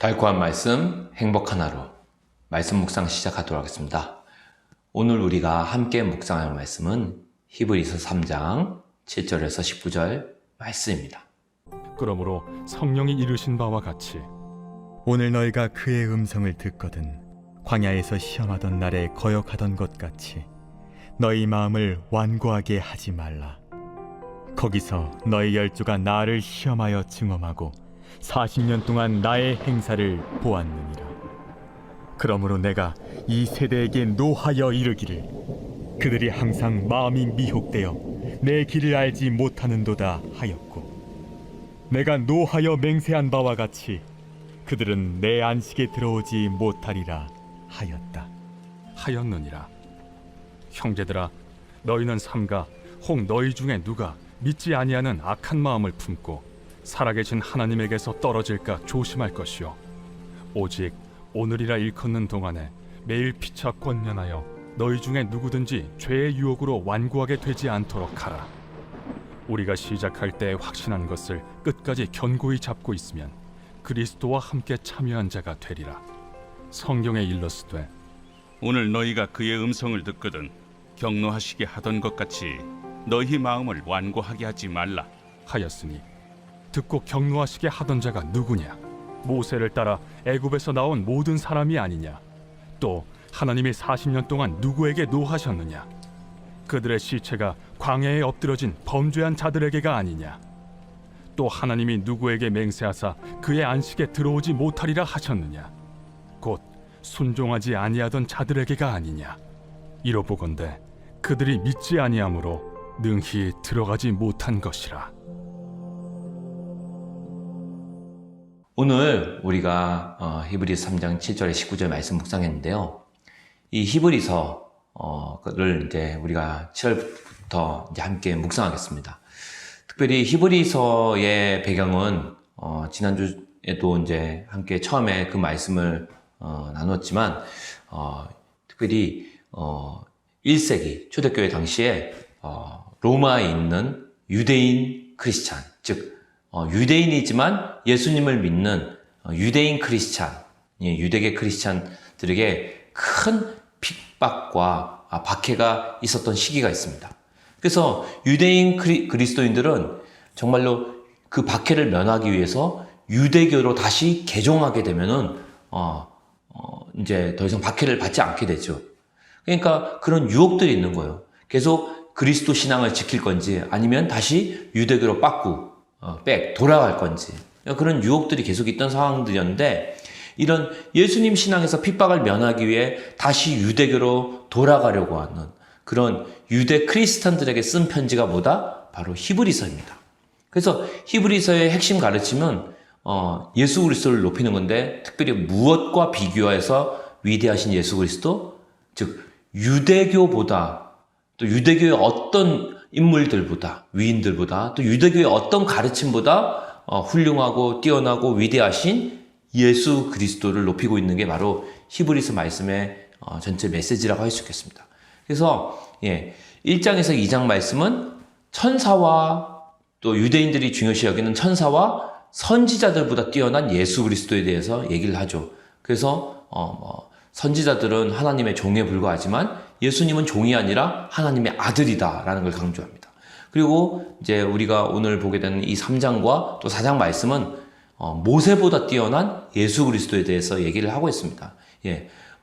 달콤한 말씀, 행복한 하루. 말씀 묵상 시작하도록 하겠습니다. 오늘 우리가 함께 묵상할 말씀은 히브리서 3장 7절에서 19절 말씀입니다. 그러므로 성령이 이르신 바와 같이 오늘 너희가 그의 음성을 듣거든 광야에서 시험하던 날에 거역하던 것 같이 너희 마음을 완고하게 하지 말라. 거기서 너희 열조가 나를 시험하여 증험하고 40년 동안 나의 행사를 보았느니라. 그러므로 내가 이 세대에게 노하여 이르기를 그들이 항상 마음이 미혹되어 내 길을 알지 못하는도다 하였고, 내가 노하여 맹세한 바와 같이 그들은 내 안식에 들어오지 못하리라 하였느니라. 형제들아, 너희는 삼가 혹 너희 중에 누가 믿지 아니하는 악한 마음을 품고 살아계신 하나님에게서 떨어질까 조심할 것이요, 오직 오늘이라 일컫는 동안에 매일 피차 권면하여 너희 중에 누구든지 죄의 유혹으로 완고하게 되지 않도록 하라. 우리가 시작할 때 확신한 것을 끝까지 견고히 잡고 있으면 그리스도와 함께 참여한 자가 되리라. 성경에 일렀으되 오늘 너희가 그의 음성을 듣거든 격노하시게 하던 것 같이 너희 마음을 완고하게 하지 말라 하였으니, 듣고 격노하시게 하던 자가 누구냐? 모세를 따라 애굽에서 나온 모든 사람이 아니냐? 또 하나님이 40년 동안 누구에게 노하셨느냐? 그들의 시체가 광야에 엎드러진 범죄한 자들에게가 아니냐? 또 하나님이 누구에게 맹세하사 그의 안식에 들어오지 못하리라 하셨느냐? 곧 순종하지 아니하던 자들에게가 아니냐? 이로보건대 그들이 믿지 아니하므로 능히 들어가지 못한 것이라. 오늘 우리가 히브리서 3장 7절에 19절 말씀 묵상했는데요. 이 히브리서를 이제 우리가 7월부터 이제 함께 묵상하겠습니다. 특별히 히브리서의 배경은 지난주에도 이제 함께 처음에 그 말씀을 나눴지만, 특별히 1세기 초대교회 당시에 로마에 있는 유대인 크리스찬, 즉 유대인이지만 예수님을 믿는 유대인 크리스찬, 유대계 크리스찬들에게 큰 핍박과 박해가 있었던 시기가 있습니다. 그래서 유대인 그리스도인들은 정말로 그 박해를 면하기 위해서 유대교로 다시 개종하게 되면은 이제 더 이상 박해를 받지 않게 되죠. 그러니까 그런 유혹들이 있는 거예요. 계속 그리스도 신앙을 지킬 건지 아니면 다시 유대교로 돌아갈 건지, 그런 유혹들이 계속 있던 상황들이었는데, 이런 예수님 신앙에서 핍박을 면하기 위해 다시 유대교로 돌아가려고 하는 그런 유대 크리스찬들에게 쓴 편지가 뭐다? 바로 히브리서입니다. 그래서 히브리서의 핵심 가르침은 예수 그리스도를 높이는 건데, 특별히 무엇과 비교해서 위대하신 예수 그리스도, 즉 유대교보다, 또 유대교의 어떤 인물들보다, 위인들보다, 또 유대교의 어떤 가르침보다 훌륭하고 뛰어나고 위대하신 예수 그리스도를 높이고 있는 게 바로 히브리서 말씀의 전체 메시지라고 할 수 있겠습니다. 그래서 1장에서 2장 말씀은 천사와 또 유대인들이 중요시 여기는 천사와 선지자들보다 뛰어난 예수 그리스도에 대해서 얘기를 하죠. 그래서 선지자들은 하나님의 종에 불과하지만 예수님은 종이 아니라 하나님의 아들이다라는 걸 강조합니다. 그리고 이제 우리가 오늘 보게 되는 이 3장과 또 4장 말씀은 모세보다 뛰어난 예수 그리스도에 대해서 얘기를 하고 있습니다.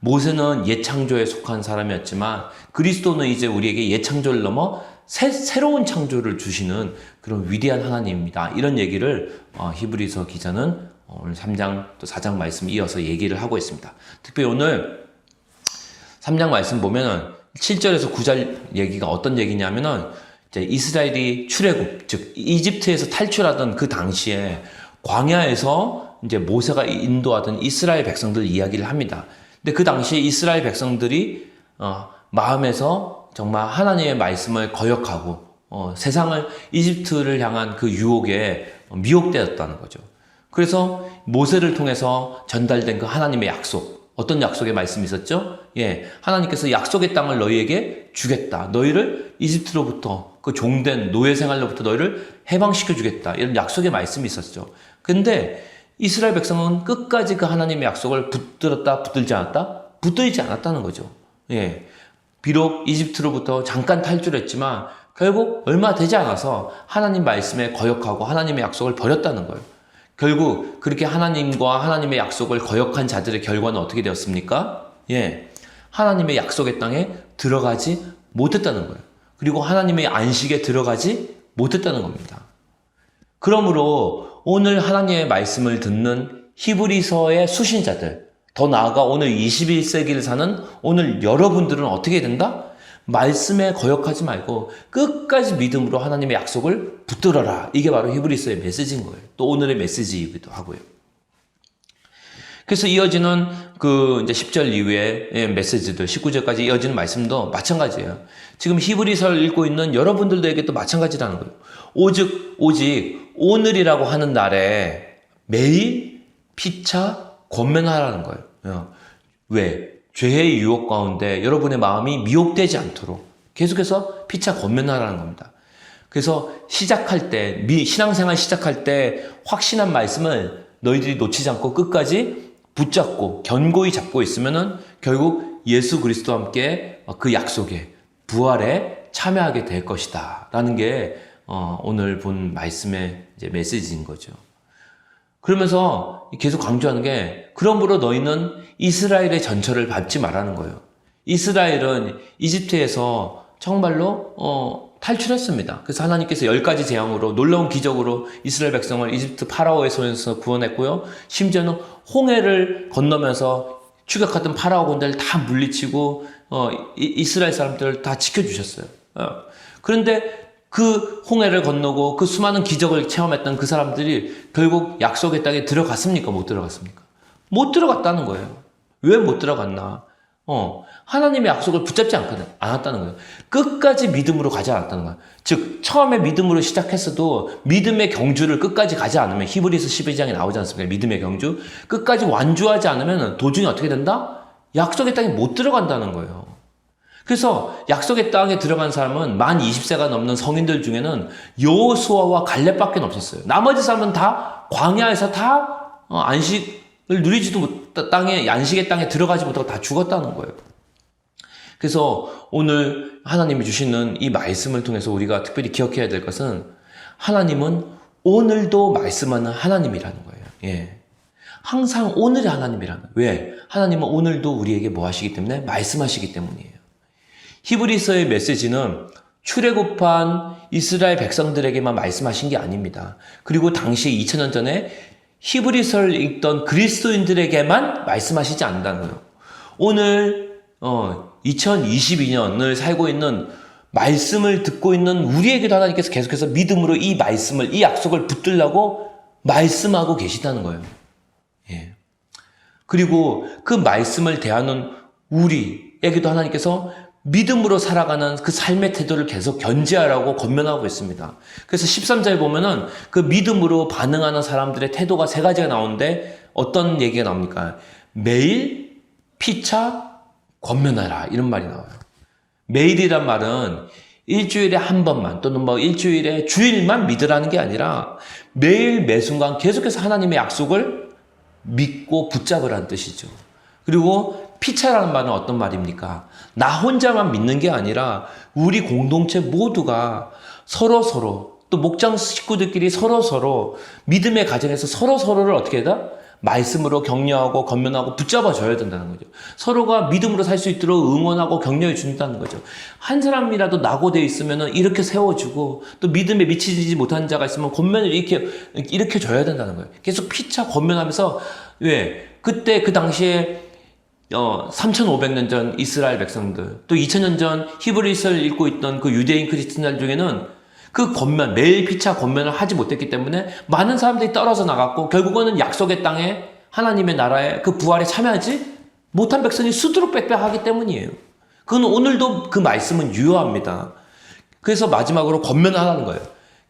모세는 옛 창조에 속한 사람이었지만 그리스도는 이제 우리에게 옛 창조를 넘어 새로운 창조를 주시는 그런 위대한 하나님입니다. 이런 얘기를 히브리서 기자는 오늘 3장 또 4장 말씀 이어서 얘기를 하고 있습니다. 특별히 오늘 3장 말씀 보면은 7절에서 9절 얘기가 어떤 얘기냐면은 이제 이스라엘이 출애굽, 즉 이집트에서 탈출하던 그 당시에 광야에서 이제 모세가 인도하던 이스라엘 백성들 이야기를 합니다. 근데 그 당시에 이스라엘 백성들이 마음에서 정말 하나님의 말씀을 거역하고 세상을, 이집트를 향한 그 유혹에 미혹되었다는 거죠. 그래서 모세를 통해서 전달된 그 하나님의 약속, 어떤 약속의 말씀이 있었죠? 하나님께서 약속의 땅을 너희에게 주겠다. 너희를 이집트로부터, 그 종된 노예 생활로부터 너희를 해방시켜 주겠다. 이런 약속의 말씀이 있었죠. 근데 이스라엘 백성은 끝까지 그 하나님의 약속을 붙들었다, 붙들지 않았다? 붙들지 않았다는 거죠. 예. 비록 이집트로부터 잠깐 탈출했지만 결국 얼마 되지 않아서 하나님 말씀에 거역하고 하나님의 약속을 버렸다는 거예요. 결국 그렇게 하나님과 하나님의 약속을 거역한 자들의 결과는 어떻게 되었습니까? 예. 하나님의 약속의 땅에 들어가지 못했다는 거예요. 그리고 하나님의 안식에 들어가지 못했다는 겁니다. 그러므로 오늘 하나님의 말씀을 듣는 히브리서의 수신자들, 더 나아가 오늘 21세기를 사는 오늘 여러분들은 어떻게 된다? 말씀에 거역하지 말고 끝까지 믿음으로 하나님의 약속을 붙들어라. 이게 바로 히브리서의 메시지인 거예요. 또 오늘의 메시지이기도 하고요. 그래서 이어지는 이제 10절 이후의 메시지들, 19절까지 이어지는 말씀도 마찬가지예요. 지금 히브리서를 읽고 있는 여러분들에게도 마찬가지라는 거예요. 오직 오늘이라고 하는 날에 매일 피차 권면하라는 거예요. 왜? 죄의 유혹 가운데 여러분의 마음이 미혹되지 않도록 계속해서 피차 권면하라는 겁니다. 그래서 시작할 때, 신앙생활 시작할 때 확신한 말씀을 너희들이 놓치지 않고 끝까지 붙잡고 견고히 잡고 있으면은 결국 예수 그리스도와 함께 그 약속에 부활에 참여하게 될 것이다 라는 게 오늘 본 말씀의 이제 메시지인 거죠. 그러면서 계속 강조하는 게 그러므로 너희는 이스라엘의 전철을 밟지 말라는 거예요. 이스라엘은 이집트에서 정말로 탈출했습니다. 그래서 하나님께서 10가지 재앙으로 놀라운 기적으로 이스라엘 백성을 이집트 파라오의 손에서 구원했고요. 심지어는 홍해를 건너면서 추격하던 파라오 군대를 다 물리치고 이스라엘 사람들을 다 지켜주셨어요. 그런데 그 홍해를 건너고 그 수많은 기적을 체험했던 그 사람들이 결국 약속의 땅에 들어갔습니까? 못 들어갔습니까? 못 들어갔다는 거예요. 왜 못 들어갔나? 하나님의 약속을 붙잡지 않았다는 거예요. 끝까지 믿음으로 가지 않았다는 거예요. 즉, 처음에 믿음으로 시작했어도 믿음의 경주를 끝까지 가지 않으면 히브리서 12장에 나오지 않습니까? 믿음의 경주. 끝까지 완주하지 않으면 도중에 어떻게 된다? 약속의 땅에 못 들어간다는 거예요. 그래서 약속의 땅에 들어간 사람은 만 20세가 넘는 성인들 중에는 여호수아와 갈렙밖에 없었어요. 나머지 사람은 다 광야에서 다 안식을 누리지도 안식의 땅에 들어가지 못하고 다 죽었다는 거예요. 그래서 오늘 하나님이 주시는 이 말씀을 통해서 우리가 특별히 기억해야 될 것은 하나님은 오늘도 말씀하는 하나님이라는 거예요. 예. 항상 오늘의 하나님이라는 거예요. 왜? 하나님은 오늘도 우리에게 뭐 하시기 때문에? 말씀하시기 때문이에요. 히브리서의 메시지는 출애굽한 이스라엘 백성들에게만 말씀하신 게 아닙니다. 그리고 당시 2000년 전에 히브리서를 읽던 그리스도인들에게만 말씀하시지 않는다는 거예요. 오늘 2022년을 살고 있는 말씀을 듣고 있는 우리에게도 하나님께서 계속해서 믿음으로 이 말씀을, 이 약속을 붙들려고 말씀하고 계시다는 거예요. 예. 그리고 그 말씀을 대하는 우리에게도 하나님께서 믿음으로 살아가는 그 삶의 태도를 계속 견지하라고 권면하고 있습니다. 그래서 13절 보면은 그 믿음으로 반응하는 사람들의 태도가 3가지가 나오는데 어떤 얘기가 나옵니까? 매일 피차 권면하라 이런 말이 나와요. 매일이란 말은 일주일에 한 번만 또는 일주일에 주일만 믿으라는 게 아니라 매일 매순간 계속해서 하나님의 약속을 믿고 붙잡으라는 뜻이죠. 그리고 피차라는 말은 어떤 말입니까? 나 혼자만 믿는 게 아니라 우리 공동체 모두가 서로서로 또 목장 식구들끼리 서로서로 믿음의 가정에서 서로서로를 어떻게 해야 말씀으로 격려하고 권면하고 붙잡아 줘야 된다는 거죠. 서로가 믿음으로 살 수 있도록 응원하고 격려해 준다는 거죠. 한 사람이라도 낙오되어 있으면 이렇게 세워주고 또 믿음에 미치지 못한 자가 있으면 권면을 이렇게 줘야 된다는 거예요. 계속 피차 권면하면서 왜? 그때 그 당시에 3,500년 전 이스라엘 백성들 또 2,000년 전 히브리서를 읽고 있던 그 유대인 크리스천들 중에는 그 권면, 매일 피차 권면을 하지 못했기 때문에 많은 사람들이 떨어져 나갔고 결국은 약속의 땅에 하나님의 나라에 그 부활에 참여하지 못한 백성이 수두룩 빽빽하기 때문이에요. 그건 오늘도 그 말씀은 유효합니다. 그래서 마지막으로 권면하라는 거예요.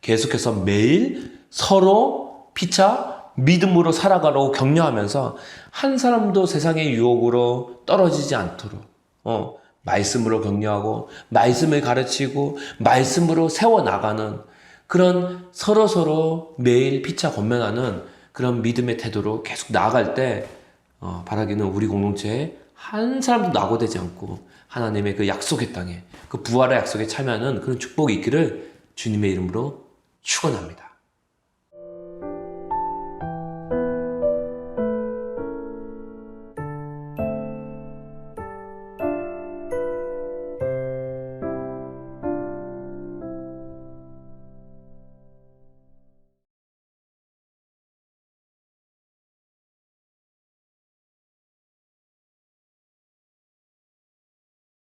계속해서 매일 서로 피차 믿음으로 살아가라고 격려하면서 한 사람도 세상의 유혹으로 떨어지지 않도록 말씀으로 격려하고 말씀을 가르치고 말씀으로 세워나가는 그런 서로서로 매일 피차 권면하는 그런 믿음의 태도로 계속 나아갈 때 바라기는 우리 공동체에 한 사람도 낙오되지 않고 하나님의 그 약속의 땅에 그 부활의 약속에 참여하는 그런 축복이 있기를 주님의 이름으로 축원합니다.